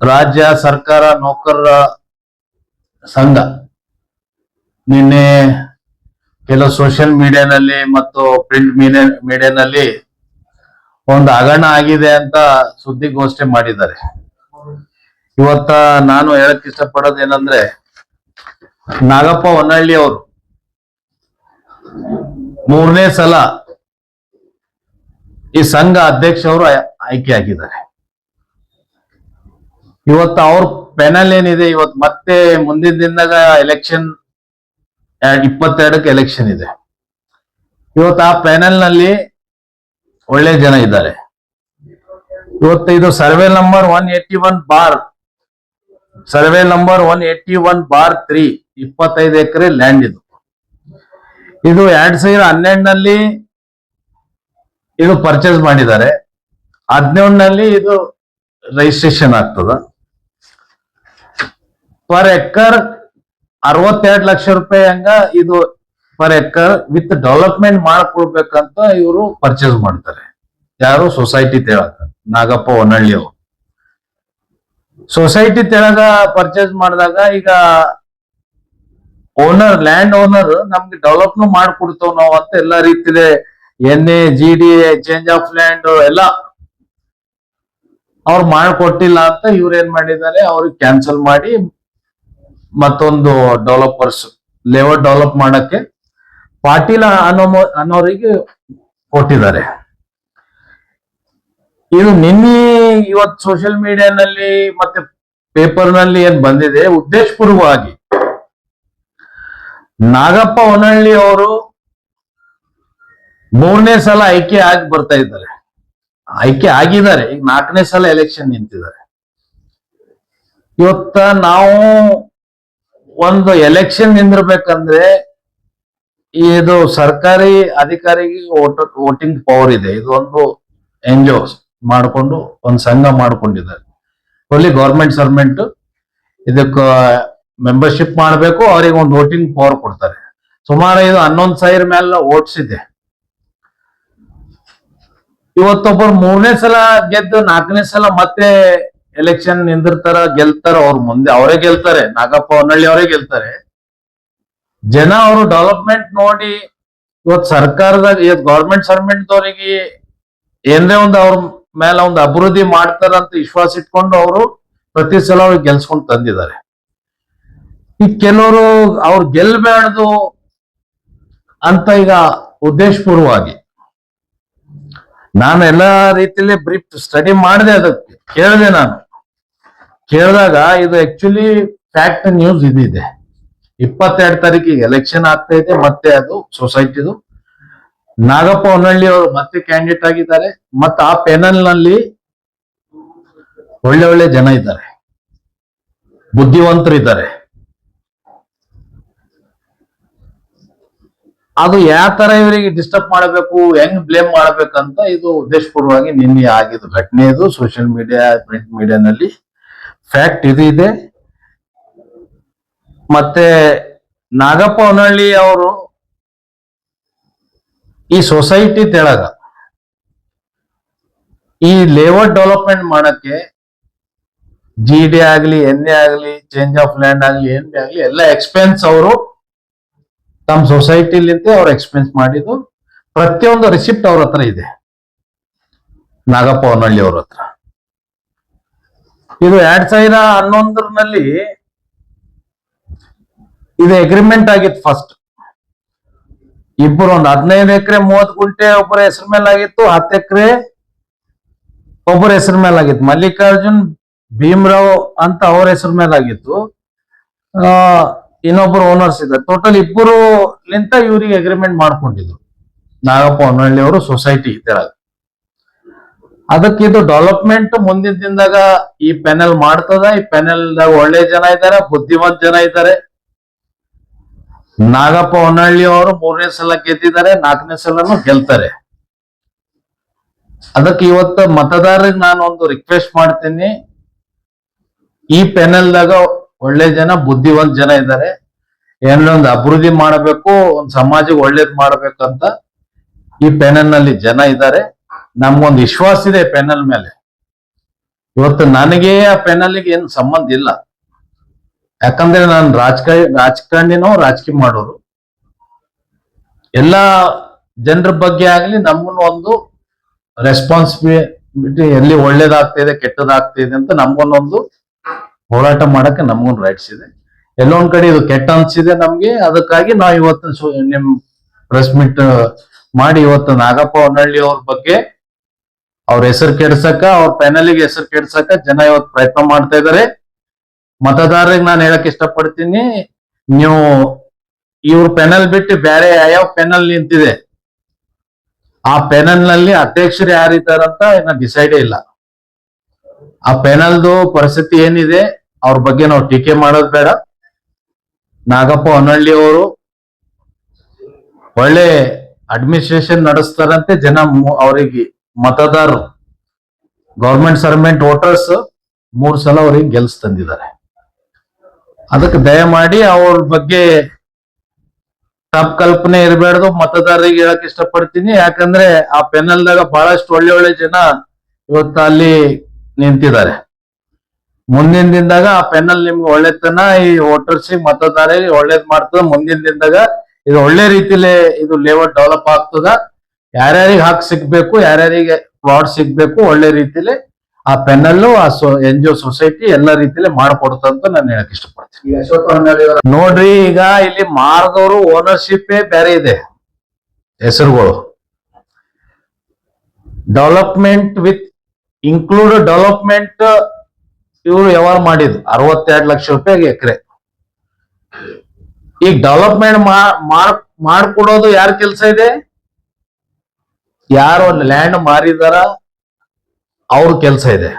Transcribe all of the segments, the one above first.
ರಾಜ್ಯ ಸರ್ಕಾರ ನೌಕರರ ಸಂಘ ನಿನ್ನೆ ಕೆಲವು ಸೋಷಿಯಲ್ ಮೀಡಿಯಾನಲ್ಲಿ ಮತ್ತು ಪ್ರಿಂಟ್ ಮೀಡಿಯಾನಲ್ಲಿ ಒಂದು ಹಗರಣ ಆಗಿದೆ ಅಂತ ಸುದ್ದಿಗೋಷ್ಠಿ ಮಾಡಿದ್ದಾರೆ. ಇವತ್ತ ನಾನು ಹೇಳಕ್ ಇಷ್ಟಪಡೋದು ಏನಂದ್ರೆ, ನಾಗಪ್ಪ ಹೊನ್ನಳ್ಳಿ ಅವರು 3ನೇ ಸಲ ಈ ಸಂಘ ಅಧ್ಯಕ್ಷರು ಆಯ್ಕೆ ಆಗಿದ್ದಾರೆ. ಇವತ್ತು ಅವ್ರ ಪ್ಯಾನಲ್ ಏನಿದೆ, ಇವತ್ತು ಮತ್ತೆ ಮುಂದಿನ ದಿನದಾಗ ಎಲೆಕ್ಷನ್ 22ಕ್ಕೆ ಎಲೆಕ್ಷನ್ ಇದೆ. ಇವತ್ತು ಆ ಪ್ಯಾನಲ್ ನಲ್ಲಿ ಒಳ್ಳೆ ಜನ ಇದ್ದಾರೆ. ಇವತ್ತು ಇದು ಸರ್ವೆ ನಂಬರ್ 181/3 25 ಎಕರೆ ಲ್ಯಾಂಡ್ ಇದು. ಇದು 2012ನಲ್ಲಿ ಇದು ಪರ್ಚೇಸ್ ಮಾಡಿದ್ದಾರೆ. 2017ನಲ್ಲಿ ಇದು ರಿಜಿಸ್ಟ್ರೇಷನ್ ಆಗ್ತದ. ಪರ್ ಎಕರ್ 62 ಲಕ್ಷ ರೂಪಾಯಿ ಹಂಗ ಇದು ಪರ್ ಎಕರ್ ವಿತ್ ಡೆವಲಪ್ಮೆಂಟ್ ಮಾಡ್ಕೊಡ್ಬೇಕಂತ ಇವರು ಪರ್ಚೇಸ್ ಮಾಡ್ತಾರೆ. ಯಾರು? ಸೊಸೈಟಿ ತೆಳಗ ನಾಗಪ್ಪ ಹೊನ್ನಳ್ಳಿ ಅವರು ಸೊಸೈಟಿ ತೆಳಗ ಪರ್ಚೇಸ್ ಮಾಡಿದಾಗ, ಈಗ ಲ್ಯಾಂಡ್ ಓನರ್ ನಮ್ಗೆ ಡೆವಲಪ್ನು ಮಾಡ್ಕೊಡ್ತೇವ್ ನಾವು ಅಂತ ಎಲ್ಲಾ ರೀತಿಯ NA GD change of land ಎಲ್ಲ ಅವ್ರು ಮಾಡ್ಕೊಟ್ಟಿಲ್ಲ ಅಂತ ಇವ್ರು ಏನ್ ಮಾಡಿದ್ದಾರೆ, ಅವ್ರಿಗೆ ಕ್ಯಾನ್ಸಲ್ ಮಾಡಿ ಮತ್ತೊಂದು ಡೆವಲಪರ್ಸ್ ಲೇಔಟ್ ಡೆವಲಪ್ ಮಾಡಕ್ಕೆ ಪಾಟೀಲ ಅನ್ನೋರಿಗೆ ಕೊಟ್ಟಿದ್ದಾರೆ. ಇದು ನಿನ್ನೆ ಇವತ್ತು ಸೋಷಿಯಲ್ ಮೀಡಿಯಾನಲ್ಲಿ ಮತ್ತೆ ಪೇಪರ್ ನಲ್ಲಿ ಏನ್ ಬಂದಿದೆ, ಉದ್ದೇಶಪೂರ್ವವಾಗಿ ನಾಗಪ್ಪ ಹೊನ್ನಳ್ಳಿ ಅವರು 3ನೇ ಸಲ ಆಯ್ಕೆ ಆಗಿ ಬರ್ತಾ ಇದ್ದಾರೆ. ಆಯ್ಕೆ ಆಗಿದ್ದಾರೆ, ಈಗ 4ನೇ ಸಲ ಎಲೆಕ್ಷನ್ ನಿಂತಿದ್ದಾರೆ. ಇವತ್ತ ನಾವು ಒಂದು ಎಲೆಕ್ಷನ್ ನಿಂದಿರ್ಬೇಕಂದ್ರೆ ಇದು ಸರ್ಕಾರಿ ಅಧಿಕಾರಿಗೆ ವೋಟಿಂಗ್ ಪವರ್ ಇದೆ. ಇದು ಒಂದು NGO ಮಾಡಿಕೊಂಡು ಒಂದು ಸಂಘ ಮಾಡ್ಕೊಂಡಿದ್ದಾರೆ. ಓನ್ಲಿ ಗೌರ್ಮೆಂಟ್ ಸರ್ವೆಂಟ್ ಇದಕ್ಕ ಮೆಂಬರ್ಶಿಪ್ ಮಾಡಬೇಕು, ಅವ್ರಿಗೆ ಒಂದು ವೋಟಿಂಗ್ ಪವರ್ ಕೊಡ್ತಾರೆ. ಸುಮಾರು ಇದು 11,000 ಮೇಲೆ ವೋಟ್ಸ್ ಇದೆ. ಇವತ್ತೊಬ್ಬರು 3ನೇ ಸಲ ಗೆದ್ದು 4ನೇ ಸಲ ಮತ್ತೆ ಎಲೆಕ್ಷನ್ ನಿಂದಿರ್ತಾರ, ಗೆಲ್ತಾರ. ಅವ್ರ ಮುಂದೆ ಅವರೇ ಗೆಲ್ತಾರೆ, ನಾಗಪ್ಪ ಹೊನ್ನಳ್ಳಿ ಅವರೇ ಗೆಲ್ತಾರೆ. ಜನ ಅವರು ಡೆವಲಪ್ಮೆಂಟ್ ನೋಡಿ ಇವತ್ತು ಸರ್ಕಾರದಾಗ ಇವತ್ತು ಗೌರ್ಮೆಂಟ್ ಸರ್ವೆಂಟ್ದವರಿಗೆ ಏನ್ರೇ ಒಂದು ಅವ್ರ ಮೇಲೆ ಒಂದು ಅಭಿವೃದ್ಧಿ ಮಾಡ್ತಾರಂತ ವಿಶ್ವಾಸ ಇಟ್ಕೊಂಡು ಅವರು ಪ್ರತಿ ಸಲ ಅವ್ರಿಗೆ ಗೆಲ್ಸ್ಕೊಂಡು ತಂದಿದ್ದಾರೆ. ಈಗ ಕೆಲವರು ಅವ್ರು ಗೆಲ್ಬೇಡ್ದು ಅಂತ ಈಗ ಉದ್ದೇಶಪೂರ್ವವಾಗಿ ನಾನು ಎಲ್ಲಾ ರೀತಿಯಲ್ಲಿ ಬ್ರೀಫ್ ಸ್ಟಡಿ ಮಾಡಿದೆ, ಅದಕ್ಕೆ ಕೇಳಿದೆ. ನಾನು ಕೇಳಿದಾಗ ಇದು ಆಕ್ಚುಲಿ ಫ್ಯಾಕ್ಟ್ ನ್ಯೂಸ್ ಇದಿದೆ. 22 ತಾರೀಕಿಗೆ ಎಲೆಕ್ಷನ್ ಆಗ್ತಾ ಇದೆ. ಮತ್ತೆ ಅದು ಸೊಸೈಟಿದು ನಾಗಪ್ಪ ಹೊನ್ನಳ್ಳಿ ಅವರು ಮತ್ತೆ ಕ್ಯಾಂಡಿಡೇಟ್ ಆಗಿದ್ದಾರೆ. ಮತ್ತೆ ಆ ಪ್ಯಾನಲ್ ನಲ್ಲಿ ಒಳ್ಳೆ ಒಳ್ಳೆ ಜನ ಇದ್ದಾರೆ, ಬುದ್ಧಿವಂತರು ಇದ್ದಾರೆ. ಅದು ಯಾವ ತರ ಇವರಿಗೆ ಡಿಸ್ಟರ್ಬ್ ಮಾಡಬೇಕು, ಹೆಂಗ್ ಬ್ಲೇಮ್ ಮಾಡಬೇಕಂತ ಇದು ಉದ್ದೇಶಪೂರ್ವವಾಗಿ ನಿನ್ನೆ ಆಗಿದ್ದು ಘಟನೆ. ಇದು ಸೋಷಿಯಲ್ ಮೀಡಿಯಾ ಪ್ರಿಂಟ್ ಮೀಡಿಯಾನಲ್ಲಿ ಫ್ಯಾಕ್ಟ್ ಇದು ಇದೆ. ಮತ್ತೆ ನಾಗಪ್ಪ ಹೊನ್ನಳ್ಳಿ ಅವರು ಈ ಸೊಸೈಟಿ ತೆಳಗ ಈ ಲೇಔಟ್ ಡೆವಲಪ್ಮೆಂಟ್ ಮಾಡಕ್ಕೆ GD ಆಗ್ಲಿ NA ಆಗ್ಲಿ ಚೇಂಜ್ ಆಫ್ ಲ್ಯಾಂಡ್ ಆಗ್ಲಿ ಏನ್ ಆಗ್ಲಿ ಎಲ್ಲ ಎಕ್ಸ್ಪೆನ್ಸ್ ಅವರು ತಮ್ಮ ಸೊಸೈಟಿಲಿಂದ ಅವ್ರು ಎಕ್ಸ್ಪೆನ್ಸ್ ಮಾಡಿದ್ದು ಪ್ರತಿಯೊಂದು ರಿಸಿಪ್ಟ್ ಅವ್ರ ಹತ್ರ ಇದೆ, ನಾಗಪ್ಪ ಹೊನ್ನಳ್ಳಿ ಅವ್ರ ಹತ್ರ. ಇದು 2011ರಲ್ಲಿ ಇದು ಅಗ್ರಿಮೆಂಟ್ ಆಗಿತ್ತು. ಫಸ್ಟ್ ಇಬ್ಬರು ಒಂದು 15 ಎಕರೆ 30 ಗುಂಟೆ ಒಬ್ಬರ ಹೆಸರು ಮೇಲೆ ಆಗಿತ್ತು, 10 ಎಕರೆ ಒಬ್ಬರ ಹೆಸರು ಮೇಲೆ ಆಗಿತ್ತು. ಮಲ್ಲಿಕಾರ್ಜುನ್ ಭೀಮರಾವ್ ಅಂತ ಅವ್ರ ಹೆಸರು ಮೇಲೆ ಆಗಿತ್ತು. ಇನ್ನೊಬ್ಬರು ಓನರ್ಸ್ ಇದ್ದಾರೆ. ಟೋಟಲ್ ಇಬ್ಬರು ಲಿಂತ ಇವ್ರಿಗೆ ಅಗ್ರಿಮೆಂಟ್ ಮಾಡ್ಕೊಂಡಿದ್ರು ನಾಗಪ್ಪ ಹೊನ್ನಳ್ಳಿ ಅವರು ಸೊಸೈಟಿ ತೆಳಗ. ಅದಕ್ಕೆ ಇದು ಡೆವಲಪ್ಮೆಂಟ್ ಮುಂದಿನ ದಿನದಾಗ ಈ ಪ್ಯಾನೆಲ್ ಮಾಡ್ತದ. ಈ ಪ್ಯಾನೆಲ್ ಒಳ್ಳೆ ಜನ ಇದ್ದಾರೆ, ಬುದ್ಧಿವಂತ ಜನ ಇದ್ದಾರೆ. ನಾಗಪ್ಪ ಹೊನ್ನಳ್ಳಿ ಅವರು 3ನೇ ಸಲ ಗೆದ್ದಿದ್ದಾರೆ, 4ನೇ ಸಲನು ಗೆಲ್ತಾರೆ. ಅದಕ್ಕೆ ಇವತ್ತು ಮತದಾರರಿಗೆ ನಾನು ಒಂದು ರಿಕ್ವೆಸ್ಟ್ ಮಾಡ್ತೀನಿ, ಈ ಪ್ಯಾನೆಲ್ದಾಗ ಒಳ್ಳೆ ಜನ ಬುದ್ಧಿವಂತ ಜನ ಇದ್ದಾರೆ. ಏನೋ ಒಂದು ಅಭಿವೃದ್ಧಿ ಮಾಡಬೇಕು, ಒಂದು ಸಮಾಜಕ್ಕೆ ಒಳ್ಳೇದ್ ಮಾಡ್ಬೇಕಂತ ಈ ಪ್ಯಾನೆಲ್ ನಲ್ಲಿ ಜನ ಇದ್ದಾರೆ. ನಮ್ಗೊಂದು ವಿಶ್ವಾಸ ಇದೆ ಪ್ಯಾನೆಲ್ ಮೇಲೆ. ಇವತ್ತು ನನಗೆ ಆ ಪೆನಲ್ಗೆ ಏನು ಸಂಬಂಧ ಇಲ್ಲ. ಯಾಕಂದ್ರೆ ನಾನು ರಾಜಕಾರಣಿನೋ ರಾಜಕೀಯ ಮಾಡೋರು. ಎಲ್ಲಾ ಜನರ ಬಗ್ಗೆ ಆಗ್ಲಿ ನಮ್ಗೂ ಒಂದು ರೆಸ್ಪಾನ್ಸಿಬಿಲಿಟಿ, ಎಲ್ಲಿ ಒಳ್ಳೇದಾಗ್ತಿದೆ ಕೆಟ್ಟದಾಗ್ತಿದೆ ಅಂತ ನಮ್ಗೊಂದೊಂದು ಹೋರಾಟ ಮಾಡಕ್ಕೆ ನಮ್ಗೊಂದು ರೈಟ್ಸ್ ಇದೆ. ಎಲ್ಲೊಂದ್ ಕಡೆ ಇದು ಕೆಟ್ಟ ಅನ್ಸಿದೆ ನಮ್ಗೆ, ಅದಕ್ಕಾಗಿ ನಾವು ಇವತ್ತು ನಿಮ್ ಪ್ರೆಸ್ ಮೀಟ್ ಮಾಡಿ ಇವತ್ತು ನಾಗಪ್ಪ ಹೊನ್ನಳ್ಳಿ ಅವ್ರ ಬಗ್ಗೆ ಅವ್ರ ಹೆಸರು ಕೆಡ್ಸಕ್ಕ, ಅವ್ರ ಪ್ಯಾನಲ್ಗೆ ಹೆಸರು ಕೆಡ್ಸಕ್ಕ ಜನ ಇವತ್ತು ಪ್ರಯತ್ನ ಮಾಡ್ತಾ ಇದಾರೆ. ಮತದಾರರಿಗೆ ನಾನು ಹೇಳಕ್ ಇಷ್ಟಪಡ್ತೀನಿ, ನೀವು ಇವ್ರ ಪೆನಲ್ ಬಿಟ್ಟು ಬೇರೆ ಯಾವ ಪೆನಲ್ ನಿಂತಿದೆ, ಆ ಪೆನಲ್ ನಲ್ಲಿ ಅಧ್ಯಕ್ಷರು ಯಾರಿದ್ದಾರಂತ ಇನ್ನ ಡಿಸೈಡೇ ಇಲ್ಲ. ಆ ಪೆನಲ್ದು ಪರಿಸ್ಥಿತಿ ಏನಿದೆ ಅವ್ರ ಬಗ್ಗೆ ನಾವು ಟೀಕೆ ಮಾಡೋದು ಬೇಡ. ನಾಗಪ್ಪ ಹೊನ್ನಳ್ಳಿ ಅವರು ಒಳ್ಳೆ ಅಡ್ಮಿನಿಸ್ಟ್ರೇಷನ್ ನಡೆಸ್ತಾರಂತೆ. ಜನ ಅವರಿಗೆ ಮತದಾರರು, ಗೌರ್ಮೆಂಟ್ ಸರ್ವೆಂಟ್ ವೋಟರ್ಸ್ 3 ಸಲ ಅವರಿಗೆ ಗೆಲ್ಸ್ ತಂದಿದ್ದಾರೆ. ಅದಕ್ಕೆ ದಯಮಾಡಿ ಅವ್ರ ಬಗ್ಗೆ ತಪ್ಪು ಕಲ್ಪನೆ ಇರಬಾರ್ದು ಮತದಾರರಿಗೆ ಹೇಳಕ್ ಇಷ್ಟಪಡ್ತೀನಿ. ಯಾಕಂದ್ರೆ ಆ ಪೆನಲ್ದಾಗ ಬಹಳಷ್ಟು ಒಳ್ಳೆ ಜನ ಇವತ್ತು ಅಲ್ಲಿ ನಿಂತಿದ್ದಾರೆ. ಮುಂದಿನ ದಿನದಾಗ ಆ ಪೆನಲ್ ನಿಮ್ಗೆ ಒಳ್ಳೆತನ ಈ ವೋಟರ್ಸ್ ಮತದಾರರಿಗೆ ಒಳ್ಳೇದ್ ಮಾಡ್ತದ. ಮುಂದಿನ ದಿನದಾಗ ಇದು ಒಳ್ಳೆ ರೀತಿಲಿ ಇದು ಲೇಔಟ್ ಡೆವಲಪ್ ಆಗ್ತದ. ಯಾರ್ಯಾರಿಗೆ ಹಕ್ ಸಿಗ್ಬೇಕು, ಯಾರ್ಯಾರಿಗೆ ಪ್ಲಾಟ್ ಸಿಗ್ಬೇಕು, ಒಳ್ಳೆ ರೀತಿಲಿ ಆ ಪೆನಲ್ ಆ NGO ಸೊಸೈಟಿ ಎಲ್ಲ ರೀತಿಲಿ ಮಾಡ್ಕೊಡ್ತಂತ ನಾನು ಹೇಳಕ್ ಇಷ್ಟಪಡ್ತೀನಿ. ನೋಡ್ರಿ, ಈಗ ಇಲ್ಲಿ ಮಾರ್ದವರು ಓನರ್ಶಿಪ್ ಬೇರೆ ಇದೆ, ಹೆಸರುಗಳು ಡೆವಲಪ್ಮೆಂಟ್ ವಿತ್ ಇನ್ಕ್ಲೂಡ್ ಡೆವಲಪ್ಮೆಂಟ್ ಇವರು ವ್ಯವಹಾರ ಮಾಡಿದ್ರು 62 ಲಕ್ಷ ರೂಪಾಯಿಗೆ ಎಕರೆ. ಈಗ ಡೆವಲಪ್ಮೆಂಟ್ ಮಾಡ್ಕೊಡೋದು ಯಾರ ಕೆಲಸ ಇದೆ? ಯಾರು ಲ್ಯಾಂಡ್ ಮಾರಿದಾರ ಅವ್ರ ಕೆಲಸ ಇದೆ.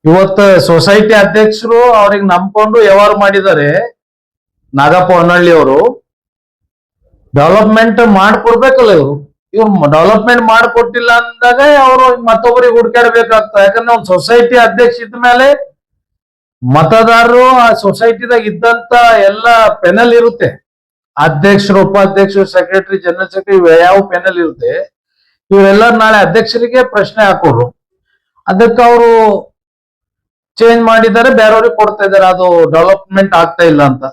ಇವತ್ತು ಸೊಸೈಟಿ ಅಧ್ಯಕ್ಷರು ಅವ್ರಿಗೆ ನಂಬ್ಕೊಂಡು ವ್ಯವಹಾರ ಮಾಡಿದ್ದಾರೆ. ನಾಗಪ್ಪ ಹೊನ್ನಳ್ಳಿ ಅವರು ಡೆವಲಪ್ಮೆಂಟ್ ಮಾಡ್ಕೊಡ್ಬೇಕಲ್ಲ, ಇವ್ರು ಡೆವಲಪ್ಮೆಂಟ್ ಮಾಡ್ಕೊಟ್ಟಿಲ್ಲ ಅಂದಾಗ ಅವರು ಮತ್ತೊಬ್ಬರಿಗೆ ಹುಡ್ಕಾಡ್ಬೇಕಾಗ್ತದೆ. ಯಾಕಂದ್ರೆ ಒಂದು ಸೊಸೈಟಿ ಅಧ್ಯಕ್ಷ ಇದ್ದ ಮೇಲೆ ಮತದಾರರು ಆ ಸೊಸೈಟಿದಾಗ ಇದ್ದಂತ ಎಲ್ಲ ಪೆನಲ್ ಇರುತ್ತೆ. ಅಧ್ಯಕ್ಷರು, ಉಪಾಧ್ಯಕ್ಷರು, ಸೆಕ್ರೆಟರಿ, ಜನರಲ್ ಸೆಕ್ರೆಟರಿ ಯಾವ ಪೆನಲ್ ಇರುತ್ತೆ, ಇವರೆಲ್ಲ ನಾಳೆ ಅಧ್ಯಕ್ಷರಿಗೆ ಪ್ರಶ್ನೆ ಹಾಕೋರು. ಅದಕ್ಕೆ ಅವರು ಚೇಂಜ್ ಮಾಡಿದ್ದಾರೆ, ಬೇರೆಯವ್ರಿಗೆ ಕೊಡ್ತಾ ಇದ್ದಾರೆ. ಅದು ಡೆವಲಪ್ಮೆಂಟ್ ಆಗ್ತಾ ಇಲ್ಲ ಅಂತ.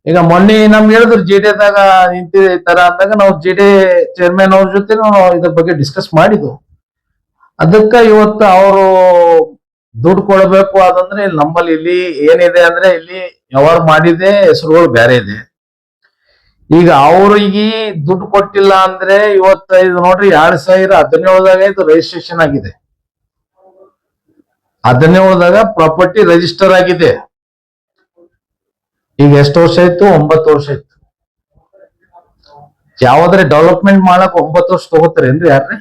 ಈಗ ಮೊನ್ನೆ ನಮ್ಗೆ ಹೇಳಿದ್ರು JD ದಾಗ ನಿಂತಿ ತರ ಅಂದಾಗ ನಾವು JD ಚೇರ್ಮನ್ ಅವ್ರ ಜೊತೆ ನಾವು ಇದ್ರ ಬಗ್ಗೆ ಡಿಸ್ಕಸ್ ಮಾಡಿದ್ವು. ಅದಕ್ಕ ಇವತ್ತು ಅವರು ದುಡ್ಡು ಕೊಡಬೇಕು ಅದಂದ್ರೆ ಇಲ್ಲಿ ನಮ್ಮಲ್ಲಿ ಇಲ್ಲಿ ಏನಿದೆ ಅಂದ್ರೆ ಇಲ್ಲಿ ವ್ಯವಹಾರ ಮಾಡಿದೆ, ಹೆಸರುಗಳು ಬೇರೆ ಇದೆ. ಈಗ ಅವ್ರಿಗೆ ದುಡ್ಡು ಕೊಟ್ಟಿಲ್ಲ ಅಂದ್ರೆ ಇವತ್ತೈದು ನೋಡ್ರಿ 2017ದಾಗ ಇದು ರಿಜಿಸ್ಟ್ರೇಷನ್ ಆಗಿದೆ. 17ದಾಗ ಪ್ರಾಪರ್ಟಿ ರಿಜಿಸ್ಟರ್ ಆಗಿದೆ. ಈಗ ಎಷ್ಟು ವರ್ಷ ಆಯ್ತು? 9 ವರ್ಷ ಆಯ್ತು. ಯಾವ್ದಾರೆ ಡೆವಲಪ್ಮೆಂಟ್ ಮಾಡಕ್ 9 ವರ್ಷ ತಗೋತಾರೇನ್ರಿ ಯಾರ್ರಿ?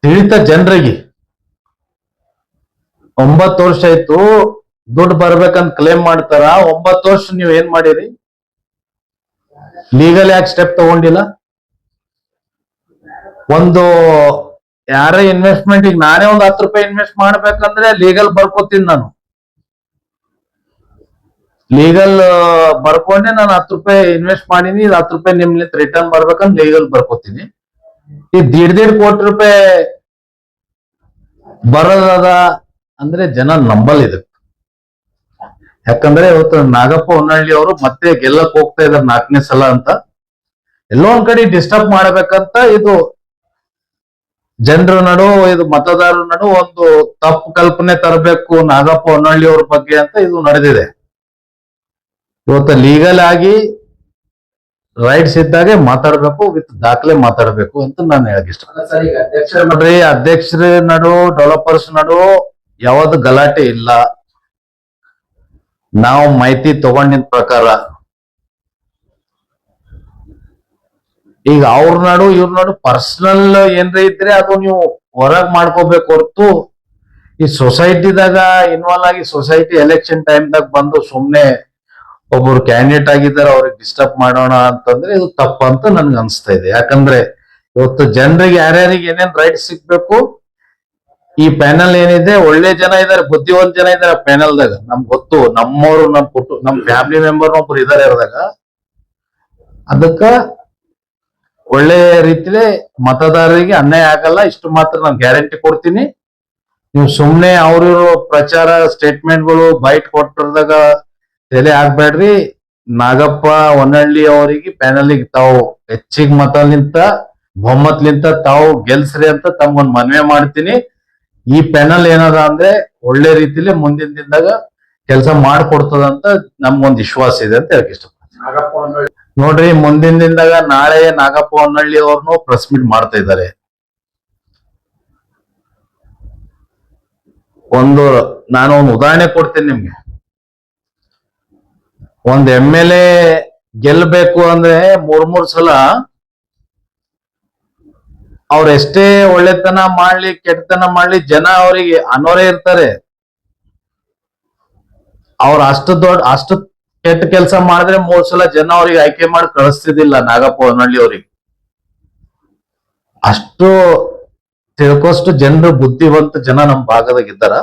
ತಿಳಿತ ಜನರಿಗೆ 9 ವರ್ಷ ಆಯ್ತು, ದುಡ್ಡು ಬರ್ಬೇಕಂತ ಕ್ಲೇಮ್ ಮಾಡ್ತಾರ. 9 ವರ್ಷ ನೀವ್ ಏನ್ ಮಾಡಿರಿ? ಲೀಗಲ್ ಯಾಕೆ ಸ್ಟೆಪ್ ತಗೊಂಡಿಲ್ಲ? ಒಂದು ಯಾರೇ ಇನ್ವೆಸ್ಟ್ಮೆಂಟ್, ಈಗ ನಾನೇ ಒಂದು 10 ರೂಪಾಯಿ ಇನ್ವೆಸ್ಟ್ ಮಾಡ್ಬೇಕಂದ್ರೆ ಲೀಗಲ್ ಬರ್ಕೋತೀನಿ. ನಾನು ಲೀಗಲ್ ಬರ್ಕೊಂಡೆ ನಾನು 10 ರೂಪಾಯಿ ಇನ್ವೆಸ್ಟ್ ಮಾಡೀನಿ, 10 ರೂಪಾಯಿ ನಿಮ್ಲಿಂದ ರಿಟರ್ನ್ ಬರ್ಬೇಕಂತ ಲೀಗಲ್ ಬರ್ಕೋತೀನಿ. ಈ 1.5 ಕೋಟಿ ರೂಪಾಯಿ ಬರೋದದ ಅಂದ್ರೆ ಜನ ನಂಬಲ್ ಇದಕ್ಕೆ. ಯಾಕಂದ್ರೆ ಇವತ್ತು ನಾಗಪ್ಪ ಹೊನ್ನಳ್ಳಿ ಅವರು ಮತ್ತೆ ಗೆಲ್ಲಕ್ ಹೋಗ್ತಾ ಇದಾರೆ 4ನೇ ಸಲ ಅಂತ. ಎಲ್ಲೋ ಒಂದ್ ಕಡೆ ಡಿಸ್ಟರ್ಬ್ ಮಾಡ್ಬೇಕಂತ ಇದು ಜನರ ನಡು, ಇದು ಮತದಾರರ ನಡು ಒಂದು ತಪ್ಪು ಕಲ್ಪನೆ ತರಬೇಕು ನಾಗಪ್ಪ ಹೊನ್ನಳ್ಳಿ ಅವ್ರ ಬಗ್ಗೆ ಅಂತ ಇದು ನಡೆದಿದೆ. ಇವತ್ತು ಲೀಗಲ್ ಆಗಿ ರೈಟ್ಸ್ ಇದ್ದಾಗೆ ಮಾತಾಡ್ಬೇಕು, ವಿತ್ ದಾಖಲೆ ಮಾತಾಡ್ಬೇಕು ಅಂತ ನಾನು ಹೇಳಕ್ ಇಷ್ಟ. ನೋಡ್ರಿ, ಅಧ್ಯಕ್ಷರ ನಡು ಡೆವಲಪರ್ಸ್ ನಡು ಯಾವ್ದು ಗಲಾಟೆ ಇಲ್ಲ. ನಾವು ಮಾಹಿತಿ ತಗೊಂಡಿದ್ ಪ್ರಕಾರ ಈಗ ಅವ್ರ ನಡು ಇವ್ರ ನಡು ಪರ್ಸನಲ್ ಏನ್ರ ಇದ್ರೆ ಅದು ನೀವು ಹೊರಗ್ ಮಾಡ್ಕೋಬೇಕು ಹೊರತು ಈ ಸೊಸೈಟಿದಾಗ ಇನ್ವಾಲ್ವ್ ಆಗಿ ಸೊಸೈಟಿ ಎಲೆಕ್ಷನ್ ಟೈಮ್ದಾಗ ಬಂದು ಸುಮ್ನೆ ಒಬ್ಬರು ಕ್ಯಾಂಡಿಡೇಟ್ ಆಗಿದ್ದಾರೆ ಅವ್ರಿಗೆ ಡಿಸ್ಟರ್ಬ್ ಮಾಡೋಣ ಅಂತಂದ್ರೆ ಇದು ತಪ್ಪು ಅಂತ ನನ್ಗೆ ಅನ್ಸ್ತಾ ಇದೆ. ಯಾಕಂದ್ರೆ ಇವತ್ತು ಜನರಿಗೆ ಯಾರ್ಯಾರಿಗೆ ಏನೇನ್ ರೈಟ್ ಸಿಗ್ಬೇಕು, ಈ ಪ್ಯಾನಲ್ ಏನಿದೆ ಒಳ್ಳೆ ಜನ ಇದಾರೆ, ಬುದ್ಧಿವಂತ ಜನ ಇದಾರೆ ಪ್ಯಾನಲ್ದಾಗ. ನಮ್ಗೆ ಗೊತ್ತು, ನಮ್ಮವ್ರು, ನಮ್ ಫ್ಯಾಮಿಲಿ ಮೆಂಬರ್ ಒಬ್ರು ಇದಾರೆ ಇರೋದಾಗ. ಅದಕ್ಕ ಒಳ್ಳೆ ರೀತಿಲಿ ಮತದಾರರಿಗೆ ಅನ್ಯಾಯ ಆಗಲ್ಲ, ಇಷ್ಟು ಮಾತ್ರ ನಾನು ಗ್ಯಾರಂಟಿ ಕೊಡ್ತೀನಿ. ನೀವು ಸುಮ್ನೆ ಅವ್ರಿವ್ರು ಪ್ರಚಾರ ಸ್ಟೇಟ್ಮೆಂಟ್ಗಳು ಬೈಟ್ ಕೊಟ್ಟಿರ್ದಾಗ ತಲೆ ಆಗ್ಬೇಡ್ರಿ. ನಾಗಪ್ಪ ಹೊನ್ನಳ್ಳಿ ಅವರಿಗೆ ಪ್ಯಾನಲ್ಗೆ ತಾವು ಹೆಚ್ಚಿಗೆ ಮತಲಿಂತ ಬಹುಮತ್ಲಿಂತ ತಾವು ಗೆಲ್ಸ್ರಿ ಅಂತ ತಮ್ಗೊಂದ್ ಮನವಿ ಮಾಡ್ತೀನಿ. ಈ ಪ್ಯಾನಲ್ ಏನದ ಅಂದ್ರೆ ಒಳ್ಳೆ ರೀತಿಲಿ ಮುಂದಿನ ದಿನದಾಗ ಕೆಲಸ ಮಾಡ್ಕೊಡ್ತದಂತ ನಮ್ಗೊಂದ್ ವಿಶ್ವಾಸ ಇದೆ ಅಂತ ಹೇಳಕ್ ಇಷ್ಟಪಡ್ತೀನಿ. ನೋಡ್ರಿ, ಮುಂದಿನ ದಿನದಾಗ ನಾಳೆ ನಾಗಪ್ಪ ಹೊನ್ನಳ್ಳಿ ಅವ್ರನ್ನು ಪ್ರೆಸ್ ಮೀಟ್ ಮಾಡ್ತಾ ಇದ್ದಾರೆ. ನಾನು ಒಂದು ಉದಾಹರಣೆ ಕೊಡ್ತೀನಿ ನಿಮ್ಗೆ. ಒಂದ್ MLA ಗೆಲ್ಬೇಕು ಅಂದ್ರೆ ಮೂರ್ ಸಲ ಅವ್ರ ಎಷ್ಟೇ ಒಳ್ಳೆತನ ಮಾಡ್ಲಿ ಕೆಟ್ಟತನ ಮಾಡ್ಲಿ ಜನ ಅವರಿಗೆ ಅನೋರೇ ಇರ್ತಾರೆ. ಅವ್ರ ಅಷ್ಟು ಕೆಟ್ಟ ಕೆಲಸ ಮಾಡಿದ್ರೆ 3 ಸಲ ಜನ ಅವ್ರಿಗೆ ಆಯ್ಕೆ ಮಾಡಿ ಕಳಿಸ್ತಿದ್ದಿಲ್ಲ ನಾಗಪ್ಪ ಹೊನ್ನಳ್ಳಿ ಅವ್ರಿಗೆ. ಅಷ್ಟು ತಿಳ್ಕೋಷ್ಟು ಜನರು ಬುದ್ಧಿವಂತ ಜನ ನಮ್ ಭಾಗದಾಗ ಇದ್ದಾರ.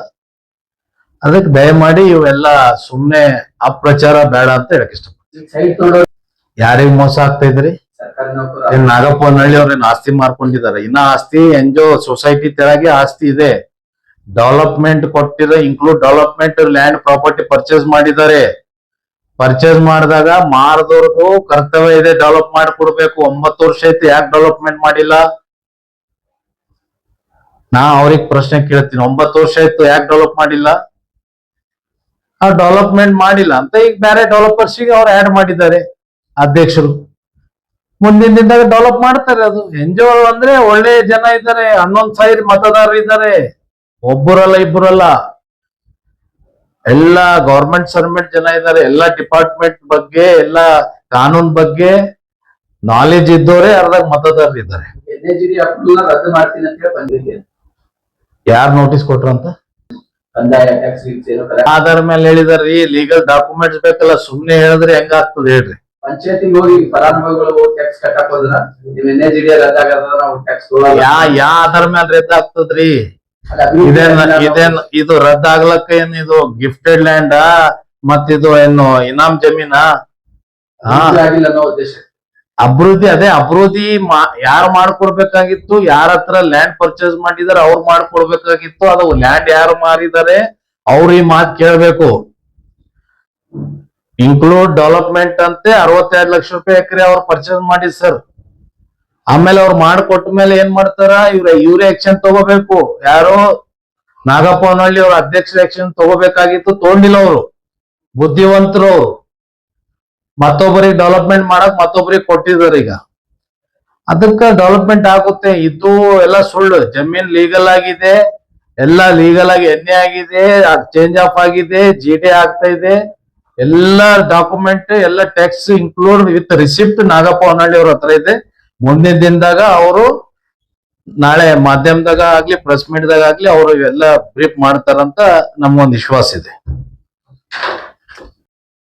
ಅದಕ್ಕೆ ದಯಮಾಡಿ ಇವೆಲ್ಲ ಸುಮ್ನೆ ಅಪ್ರಚಾರ ಬೇಡ ಅಂತ ಹೇಳಕ್ ಇಷ್ಟಪಡ್ತೀನಿ. ಯಾರಿಗ್ ಮೋಸ ಆಗ್ತಾ ಇದ್ರಿ? ನಾಗಪ್ಪ ಹೊನ್ನಳ್ಳಿ ಅವ್ರೇನ್ ಆಸ್ತಿ ಮಾರ್ಕೊಂಡಿದ್ದಾರೆ? ಇನ್ನ ಆಸ್ತಿ ಎಂಜೋ ಸೊಸೈಟಿ ತೆಳಗೆ ಆಸ್ತಿ ಇದೆ. ಡೆವಲಪ್ಮೆಂಟ್ ಕೊಟ್ಟಿರೋ include development land property purchase ಮಾಡಿದ್ದಾರೆ. ಪರ್ಚೇಸ್ ಮಾಡಿದಾಗ ಮಾರದವ್ರದ್ದು ಕರ್ತವ್ಯ ಇದೆ, ಡೆವಲಪ್ ಮಾಡಿಕೊಡ್ಬೇಕು. 9 ವರ್ಷ ಐತಿ, ಯಾಕೆ ಡೆವಲಪ್ಮೆಂಟ್ ಮಾಡಿಲ್ಲ? ನಾ ಅವ್ರಿಗೆ ಪ್ರಶ್ನೆ ಕೇಳ್ತೀನಿ, 9 ವರ್ಷ ಆಯ್ತು ಯಾಕೆ ಡೆವಲಪ್ ಮಾಡಿಲ್ಲ? ಆ ಡೆವಲಪ್ಮೆಂಟ್ ಮಾಡಿಲ್ಲ ಅಂತ ಈಗ ಬೇರೆ ಡೆವಲಪರ್ಸ್ಗೆ ಅವ್ರು ಆಡ್ ಮಾಡಿದ್ದಾರೆ ಅಧ್ಯಕ್ಷರು. ಮುಂದಿನ ದಿನದಾಗ ಡೆವಲಪ್ ಮಾಡ್ತಾರೆ. ಅದು ಎನ್ಜಿಒ ಅಂದ್ರೆ ಒಳ್ಳೆ ಜನ ಇದ್ದಾರೆ, 11,000 ಮತದಾರರು ಇದ್ದಾರೆ. ಒಬ್ಬರಲ್ಲ ಇಬ್ಬರಲ್ಲ, ಎಲ್ಲ ಗವರ್ಮೆಂಟ್ ಸರ್ವೆಂಟ್ ಜನ ಇದ್ದಾರೆ. ಎಲ್ಲ ಡಿಪಾರ್ಟ್ಮೆಂಟ್ ಬಗ್ಗೆ, ಎಲ್ಲ ಕಾನೂನ್ ಬಗ್ಗೆ ನಾಲೆಜ್ ಇದ್ದವರೇ ಅರ್ಧ ಮತದಾರರು ಇದ್ದಾರೆ. ರದ್ದು ಮಾಡ್ತೀನಿ ಅಂತ ಹೇಳಿ ಬಂದಿದೆ. ಯಾರು ನೋಟಿಸ್ ಕೊಟ್ರಂತ? ಆಧಾರ ಮೇಲೆ ಹೇಳಿದಾರ್ರಿ. ಲೀಗಲ್ ಡಾಕ್ಯುಮೆಂಟ್ಸ್ ಬೇಕಲ್ಲ, ಸುಮ್ನೆ ಹೇಳಿದ್ರೆ ಹೆಂಗಾಗ್ತದೆ ಹೇಳ್ರಿ? ಪಂಚಾಯತಿಗೆ ಹೋಗಿ ಫಲಾನುಭವಿಗಳು ಟ್ಯಾಕ್ಸ್ ಕಟ್ಟಕ್ ಹೋದ್ರ ನಿಮ್ NAGD ರದ್ದಾಗದ ನಾವು ಟ್ಯಾಕ್ಸ್ ಯಾ ಆಧಾರ ಮೇಲೆ ರದ್ದು ಆಗ್ತದ್ರಿ? ಇದು ರದ್ದಾಗ್ಲಕ್ಕ ಏನ್ ಇದು ಗಿಫ್ಟೆಡ್ ಲ್ಯಾಂಡ್ ಮತ್ತಿದು ಏನು ಇನಾಮ್ ಜಮೀನ? ಆಗಿಲ್ಲ ಅನ್ನೋ ಉದ್ದೇಶ ಅಭಿವೃದ್ಧಿ ಅಭಿವೃದ್ಧಿ ಯಾರು ಮಾಡ್ಕೊಡ್ಬೇಕಾಗಿತ್ತು? ಯಾರ ಹತ್ರ ಲ್ಯಾಂಡ್ ಪರ್ಚೇಸ್ ಮಾಡಿದಾರೆ ಅವ್ರು ಮಾಡ್ಕೊಡ್ಬೇಕಾಗಿತ್ತು. ಅದು ಲ್ಯಾಂಡ್ ಯಾರು ಮಾರಿದ್ದಾರೆ ಅವ್ರು ಈ ಮಾತು ಕೇಳ್ಬೇಕು. ಇನ್ಕ್ಲೂಡ್ ಡೆವಲಪ್ಮೆಂಟ್ ಅಂತೆ 62 ಲಕ್ಷ ರೂಪಾಯಿ ಎಕರೆ ಅವ್ರು ಪರ್ಚೇಸ್ ಮಾಡಿದ್ ಸರ್. ಆಮೇಲೆ ಅವ್ರು ಮಾಡ್ಕೊಟ್ಟ ಮೇಲೆ ಏನ್ ಮಾಡ್ತಾರ? ಇವ್ರೇ ಆಕ್ಷನ್ ತಗೋಬೇಕು. ಯಾರು? ನಾಗಪ್ಪ ಹೊನ್ನಳ್ಳಿ ಅವ್ರ ಅಧ್ಯಕ್ಷರ ಆಕ್ಷನ್ ತಗೋಬೇಕಾಗಿತ್ತು, ತಗೊಂಡಿಲ್ಲ ಅವರು. ಬುದ್ಧಿವಂತರು ಅವರು. ಮತ್ತೊಬ್ಬರಿಗೆ ಡೆವಲಪ್ಮೆಂಟ್ ಮಾಡಕ್ ಮತ್ತೊಬ್ಬರಿಗೆ ಕೊಟ್ಟಿದ್ದಾರೆ. ಈಗ ಅದಕ್ಕ ಡೆವಲಪ್ಮೆಂಟ್ ಆಗುತ್ತೆ. ಇದು ಎಲ್ಲ ಸುಳ್ಳು. ಜಮೀನ್ ಲೀಗಲ್ ಆಗಿದೆ, ಎಲ್ಲ ಲೀಗಲ್ ಆಗಿ NA ಆಗಿದೆ, ಚೇಂಜ್ ಆಫ್ ಆಗಿದೆ, GD ಆಗ್ತಾ ಇದೆ. ಎಲ್ಲ ಡಾಕ್ಯುಮೆಂಟ್, ಎಲ್ಲ tax include with receipt Nagappa Honnalli ಅವ್ರ ಹತ್ರ ಇದೆ. ಮುಂದಿನ ದಿನದಾಗ ಅವರು ನಾಳೆ ಮಾಧ್ಯಮದಾಗ ಆಗ್ಲಿ ಪ್ರೆಸ್ ಮೀಟ್ದಾಗ ಆಗ್ಲಿ ಅವರು ಎಲ್ಲ ಬ್ರೀಫ್ ಮಾಡ್ತಾರಂತ ನಮ್ಗೊಂದು ವಿಶ್ವಾಸ ಇದೆ.